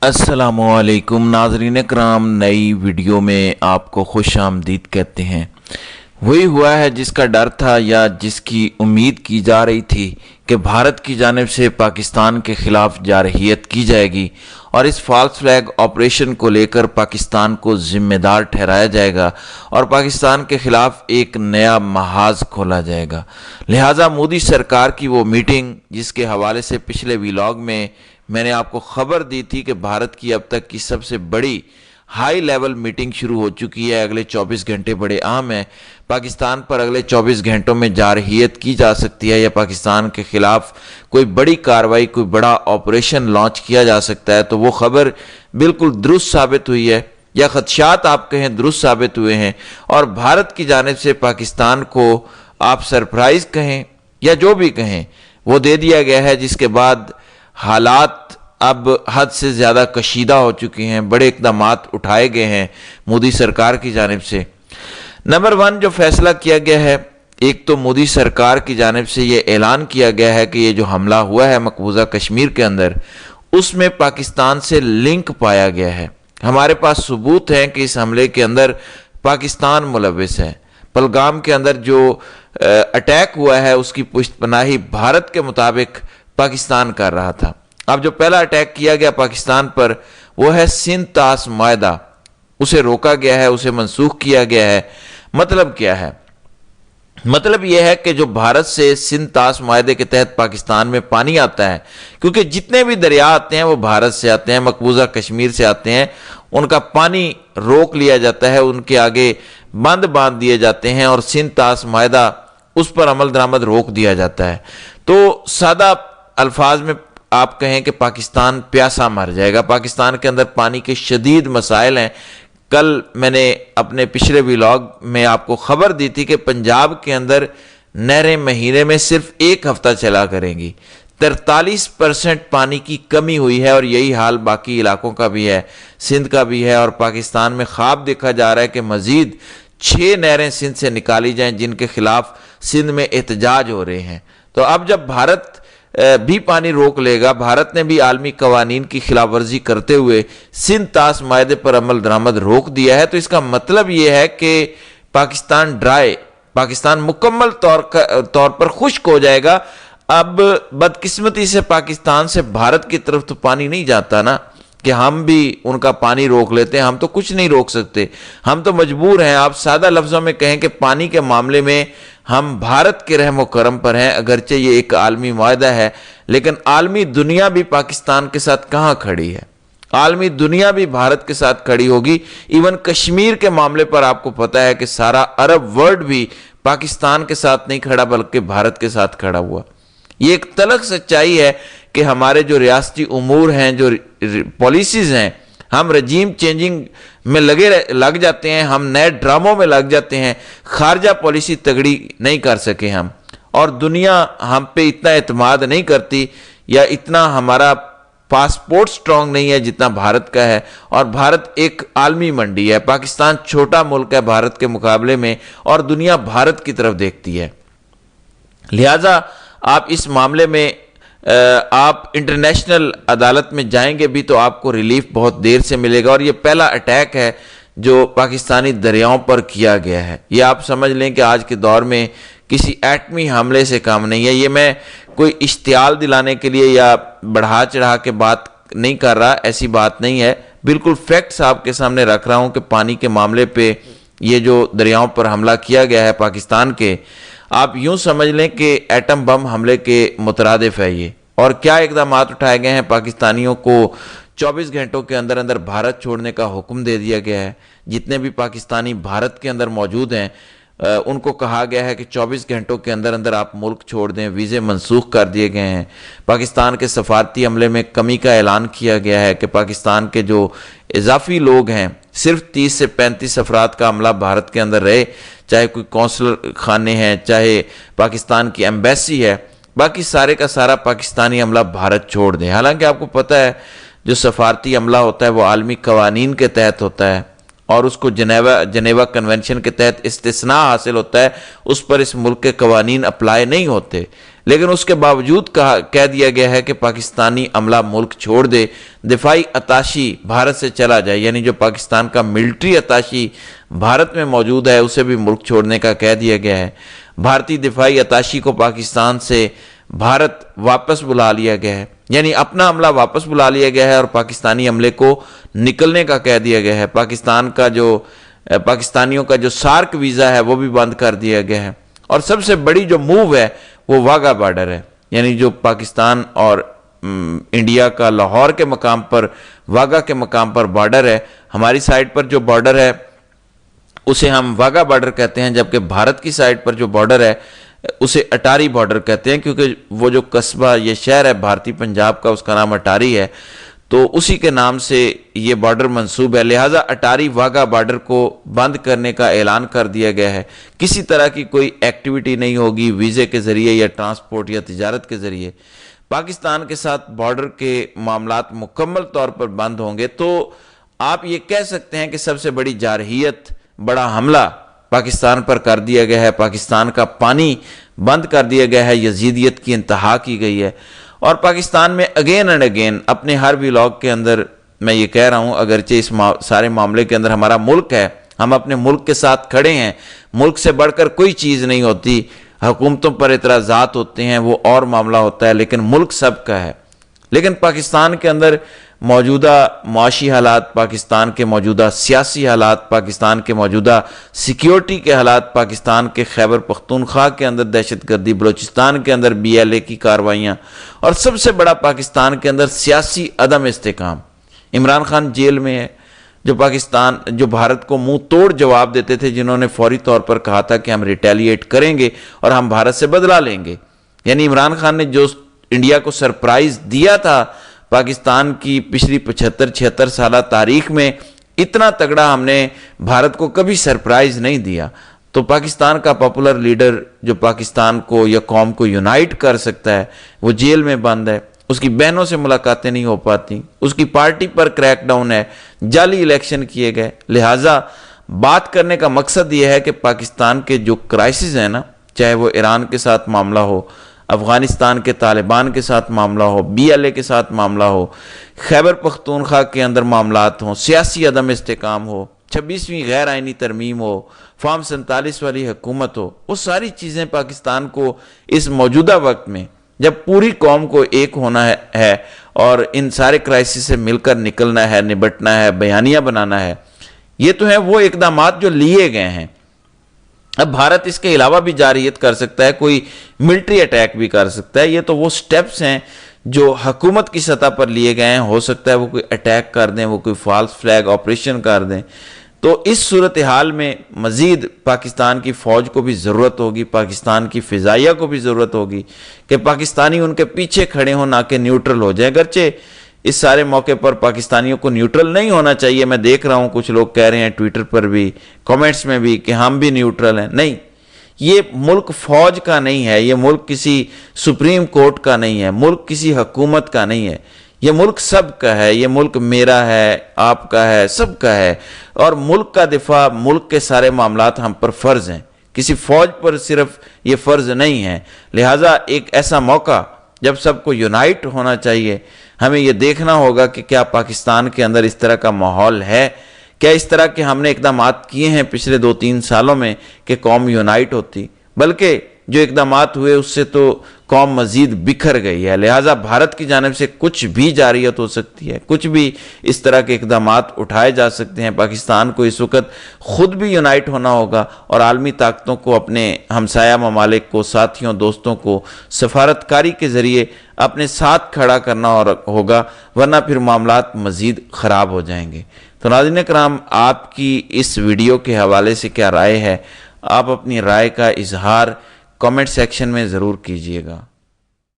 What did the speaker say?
अस्सलामुअलैकुम नाज़रीन कराम, नई वीडियो में आपको खुश आमदीद कहते हैं। वही हुआ है जिसका डर था या जिसकी उम्मीद की जा रही थी कि भारत की जानिब से पाकिस्तान के ख़िलाफ़ जारहियत की जाएगी और इस फॉल्स फ्लैग ऑपरेशन को लेकर पाकिस्तान को ज़िम्मेदार ठहराया जाएगा और पाकिस्तान के ख़िलाफ़ एक नया महाज खोला जाएगा। लिहाजा मोदी सरकार की वो मीटिंग जिसके हवाले से पिछले व्लॉग में मैंने आपको खबर दी थी कि भारत की अब तक की सबसे बड़ी हाई लेवल मीटिंग शुरू हो चुकी है। अगले 24 घंटे बड़े अहम हैं। पाकिस्तान पर अगले 24 घंटों में जारहियत की जा सकती है या पाकिस्तान के ख़िलाफ़ कोई बड़ी कार्रवाई, कोई बड़ा ऑपरेशन लॉन्च किया जा सकता है। तो वो खबर बिल्कुल दुरुस्त साबित हुई है या ख़दशात आप कहें दुरुस्त साबित हुए हैं और भारत की जानिब से पाकिस्तान को आप सरप्राइज़ कहें या जो भी कहें वो दे दिया गया है, जिसके बाद हालात अब हद से ज़्यादा कशीदा हो चुके हैं। बड़े इक़दामात उठाए गए हैं मोदी सरकार की जानिब से। नंबर 1 जो फैसला किया गया है, एक तो मोदी सरकार की जानिब से ये ऐलान किया गया है कि ये जो हमला हुआ है मकबूजा कश्मीर के अंदर, उसमें पाकिस्तान से लिंक पाया गया है। हमारे पास सबूत हैं कि इस हमले के अंदर पाकिस्तान मुलव्विस है। पहलगाम के अंदर जो अटैक हुआ है उसकी पुष्टपनाही भारत के मुताबिक पाकिस्तान कर रहा था। अब जो पहला अटैक किया गया पाकिस्तान पर वो है सिंध तास मायदा, उसे रोका गया है, उसे मनसूख किया गया है। मतलब क्या है? मतलब यह है कि जो भारत से सिंध तास मायदे के तहत पाकिस्तान में पानी आता है, क्योंकि जितने भी दरिया आते हैं वो भारत से आते हैं, मकबूजा कश्मीर से आते हैं, उनका पानी रोक लिया जाता है, उनके आगे बंद बांध दिए जाते हैं और सिंध तास मायदा उस पर अमल दरामद रोक दिया जाता है। तो सादा अल्फाज में आप कहें कि पाकिस्तान प्यासा मर जाएगा। पाकिस्तान के अंदर पानी के शदीद मसाइल हैं। कल मैंने अपने पिछले व्लॉग में आपको खबर दी थी कि पंजाब के अंदर नहरें महीने में सिर्फ 1 हफ्ता चला करेंगी। 43% पानी की कमी हुई है और यही हाल बाकी इलाकों का भी है, सिंध का भी है। और पाकिस्तान में ख्वाब देखा जा रहा है कि मजीद 6 नहरें सिंध से निकाली जाएं जिनके खिलाफ सिंध में एहतजाज हो रहे हैं। तो अब जब भारत भी पानी रोक लेगा, भारत ने भी आलमी कवानीन की खिलाफ वर्जी करते हुए सिंध तास मायदे पर अमल दरामद रोक दिया है, तो इसका मतलब यह है कि पाकिस्तान मुकम्मल तौर पर खुश्क हो जाएगा। अब बदकिस्मती से पाकिस्तान से भारत की तरफ तो पानी नहीं जाता ना, कि हम भी उनका पानी रोक लेते हैं। हम तो कुछ नहीं रोक सकते, हम तो मजबूर हैं। आप सादा लफ्ज़ों में कहें कि पानी के मामले में हम भारत के रहम व करम पर हैं। अगरचे ये एक आलमी मायदा है, लेकिन आलमी दुनिया भी पाकिस्तान के साथ कहाँ खड़ी है? आलमी दुनिया भी भारत के साथ खड़ी होगी। इवन कश्मीर के मामले पर आपको पता है कि सारा अरब वर्ल्ड भी पाकिस्तान के साथ नहीं खड़ा बल्कि भारत के साथ खड़ा हुआ। ये एक तलख सच्चाई है कि हमारे जो रियासती उमूर हैं, जो पॉलिसीज़ हैं, हम रजीम चेंजिंग में लग जाते हैं, हम नए ड्रामों में लग जाते हैं, खारजा पॉलिसी तगड़ी नहीं कर सके हम, और दुनिया हम पे इतना एतमाद नहीं करती या इतना हमारा पासपोर्ट स्ट्रांग नहीं है जितना भारत का है। और भारत एक आलमी मंडी है, पाकिस्तान छोटा मुल्क है भारत के मुकाबले में और दुनिया भारत की तरफ देखती है। लिहाजा आप इस मामले में आप इंटरनेशनल अदालत में जाएंगे भी तो आपको रिलीफ बहुत देर से मिलेगा। और ये पहला अटैक है जो पाकिस्तानी दरियाओं पर किया गया है। ये आप समझ लें कि आज के दौर में किसी एटमी हमले से काम नहीं है। ये मैं कोई इश्तियाल दिलाने के लिए या बढ़ा चढ़ा के बात नहीं कर रहा, ऐसी बात नहीं है। बिल्कुल फैक्ट्स आपके सामने रख रहा हूँ कि पानी के मामले पे ये जो दरियाओं पर हमला किया गया है पाकिस्तान के, आप यूं समझ लें कि एटम बम हमले के मुतरादिफ है ये। और क्या इक़दाम उठाए गए हैं? पाकिस्तानियों को 24 घंटों के अंदर अंदर भारत छोड़ने का हुक्म दे दिया गया है। जितने भी पाकिस्तानी भारत के अंदर मौजूद हैं उनको कहा गया है कि 24 घंटों के अंदर अंदर आप मुल्क छोड़ दें। वीज़े मनसूख कर दिए गए हैं। पाकिस्तान के सफारती अमले में कमी का ऐलान किया गया है कि पाकिस्तान के जो इजाफी लोग हैं, सिर्फ 30 से 35 अफराद का अमला भारत के अंदर रहे, चाहे कोई कौंसलर खाने हैं, चाहे पाकिस्तान की एम्बेसी है, बाकी सारे का सारा पाकिस्तानी अमला भारत छोड़ दें। हालांकि आपको पता है जो सफारती अमला होता है वो आलमी कवानीन के तहत होता है اور اس کو جنیوا کنونشن کے تحت استثناء حاصل ہوتا ہے، اس پر اس ملک کے قوانین اپلائی نہیں ہوتے، لیکن اس کے باوجود کہہ دیا گیا ہے کہ پاکستانی عملہ ملک چھوڑ دے، دفاعی اتاشی بھارت سے چلا جائے، یعنی جو پاکستان کا ملٹری اتاشی بھارت میں موجود ہے اسے بھی ملک چھوڑنے کا کہہ دیا گیا ہے۔ بھارتی دفاعی اتاشی کو پاکستان سے بھارت واپس بلا لیا گیا ہے، یعنی اپنا عملہ واپس بلا لیا گیا ہے اور پاکستانی عملے کو نکلنے کا کہہ دیا گیا ہے۔ پاکستانیوں کا جو سارک ویزا ہے وہ بھی بند کر دیا گیا ہے، اور سب سے بڑی جو موو ہے وہ واگا بارڈر ہے، یعنی جو پاکستان اور انڈیا کا لاہور کے مقام پر، واگا کے مقام پر بارڈر ہے، ہماری سائٹ پر جو بارڈر ہے اسے ہم واگا بارڈر کہتے ہیں، جبکہ بھارت کی سائٹ پر جو بارڈر ہے اسے اٹاری بارڈر کہتے ہیں، کیونکہ وہ جو قصبہ یہ شہر ہے بھارتی پنجاب کا اس کا نام اٹاری ہے، تو اسی کے نام سے یہ بارڈر منسوب ہے، لہٰذا اٹاری واگا بارڈر کو بند کرنے کا اعلان کر دیا گیا ہے۔ کسی طرح کی کوئی ایکٹیویٹی نہیں ہوگی ویزے کے ذریعے یا ٹرانسپورٹ یا تجارت کے ذریعے، پاکستان کے ساتھ بارڈر کے معاملات مکمل طور پر بند ہوں گے۔ تو آپ یہ کہہ سکتے ہیں کہ سب سے بڑی جارحیت، بڑا حملہ پاکستان پر کر دیا گیا ہے، پاکستان کا پانی بند کر دیا گیا ہے، یزیدیت کی انتہا کی گئی ہے، اور پاکستان میں اگین اینڈ اگین اپنے ہر ولاگ کے اندر میں یہ کہہ رہا ہوں، اگرچہ اس سارے معاملے کے اندر ہمارا ملک ہے، ہم اپنے ملک کے ساتھ کھڑے ہیں، ملک سے بڑھ کر کوئی چیز نہیں ہوتی، حکومتوں پر اعتراضات ہوتے ہیں وہ اور معاملہ ہوتا ہے، لیکن ملک سب کا ہے۔ لیکن پاکستان کے اندر موجودہ معاشی حالات، پاکستان کے موجودہ سیاسی حالات، پاکستان کے موجودہ سیکیورٹی کے حالات، پاکستان کے خیبر پختونخوا کے اندر دہشت گردی، بلوچستان کے اندر BLA کی کارروائیاں، اور سب سے بڑا پاکستان کے اندر سیاسی عدم استحکام۔ عمران خان جیل میں ہے، جو بھارت کو منہ توڑ جواب دیتے تھے، جنہوں نے فوری طور پر کہا تھا کہ ہم ریٹیلیٹ کریں گے اور ہم بھارت سے بدلہ لیں گے، یعنی عمران خان نے جو انڈیا کو سرپرائز دیا تھا پاکستان کی پچھلی 75-76 سالہ تاریخ میں، اتنا تگڑا ہم نے بھارت کو کبھی سرپرائز نہیں دیا۔ تو پاکستان کا پاپولر لیڈر جو پاکستان کو یا قوم کو یونائٹ کر سکتا ہے وہ جیل میں بند ہے، اس کی بہنوں سے ملاقاتیں نہیں ہو پاتی، اس کی پارٹی پر کریک ڈاؤن ہے، جعلی الیکشن کیے گئے۔ لہٰذا بات کرنے کا مقصد یہ ہے کہ پاکستان کے جو کرائسس ہیں نا، چاہے وہ ایران کے ساتھ معاملہ ہو، افغانستان کے طالبان کے ساتھ معاملہ ہو، BLA کے ساتھ معاملہ ہو، خیبر پختونخوا کے اندر معاملات ہوں، سیاسی عدم استحکام ہو، 26ویں غیر آئینی ترمیم ہو، فارم 47 والی حکومت ہو، وہ ساری چیزیں پاکستان کو اس موجودہ وقت میں جب پوری قوم کو ایک ہونا ہے اور ان سارے کرائسس سے مل کر نکلنا ہے، نبٹنا ہے، بیانیہ بنانا ہے، یہ تو ہیں وہ اقدامات جو لیے گئے ہیں۔ اب بھارت اس کے علاوہ بھی جارحیت کر سکتا ہے، کوئی ملٹری اٹیک بھی کر سکتا ہے، یہ تو وہ سٹیپس ہیں جو حکومت کی سطح پر لیے گئے ہیں، ہو سکتا ہے وہ کوئی اٹیک کر دیں، وہ کوئی فالس فلیگ آپریشن کر دیں۔ تو اس صورتحال میں مزید پاکستان کی فوج کو بھی ضرورت ہوگی، پاکستان کی فضائیہ کو بھی ضرورت ہوگی کہ پاکستانی ان کے پیچھے کھڑے ہوں، نہ کہ نیوٹرل ہو جائیں۔ اگرچہ اس سارے موقع پر پاکستانیوں کو نیوٹرل نہیں ہونا چاہیے، میں دیکھ رہا ہوں کچھ لوگ کہہ رہے ہیں ٹویٹر پر بھی، کامنٹس میں بھی، کہ ہم بھی نیوٹرل ہیں۔ نہیں، یہ ملک فوج کا نہیں ہے، یہ ملک کسی سپریم کورٹ کا نہیں ہے، ملک کسی حکومت کا نہیں ہے، یہ ملک سب کا ہے، یہ ملک میرا ہے، آپ کا ہے، سب کا ہے، اور ملک کا دفاع، ملک کے سارے معاملات ہم پر فرض ہیں، کسی فوج پر صرف یہ فرض نہیں ہے۔ لہٰذا ایک ایسا موقع جب سب کو یونائٹ ہونا چاہیے، ہمیں یہ دیکھنا ہوگا کہ کیا پاکستان کے اندر اس طرح کا ماحول ہے، کیا اس طرح کے ہم نے اقدامات کیے ہیں پچھلے 2-3 سالوں میں کہ قوم یونائٹ ہوتی، بلکہ جو اقدامات ہوئے اس سے تو قوم مزید بکھر گئی ہے۔ لہٰذا بھارت کی جانب سے کچھ بھی جارحیت ہو سکتی ہے، کچھ بھی اس طرح کے اقدامات اٹھائے جا سکتے ہیں۔ پاکستان کو اس وقت خود بھی یونائٹ ہونا ہوگا اور عالمی طاقتوں کو، اپنے ہمسایہ ممالک کو، ساتھیوں، دوستوں کو سفارتکاری کے ذریعے اپنے ساتھ کھڑا کرنا ہوگا، ورنہ پھر معاملات مزید خراب ہو جائیں گے۔ تو ناظرین کرام، آپ کی اس ویڈیو کے حوالے سے کیا رائے ہے؟ آپ اپنی رائے کا اظہار کامنٹ سیکشن میں ضرور کیجیے گا۔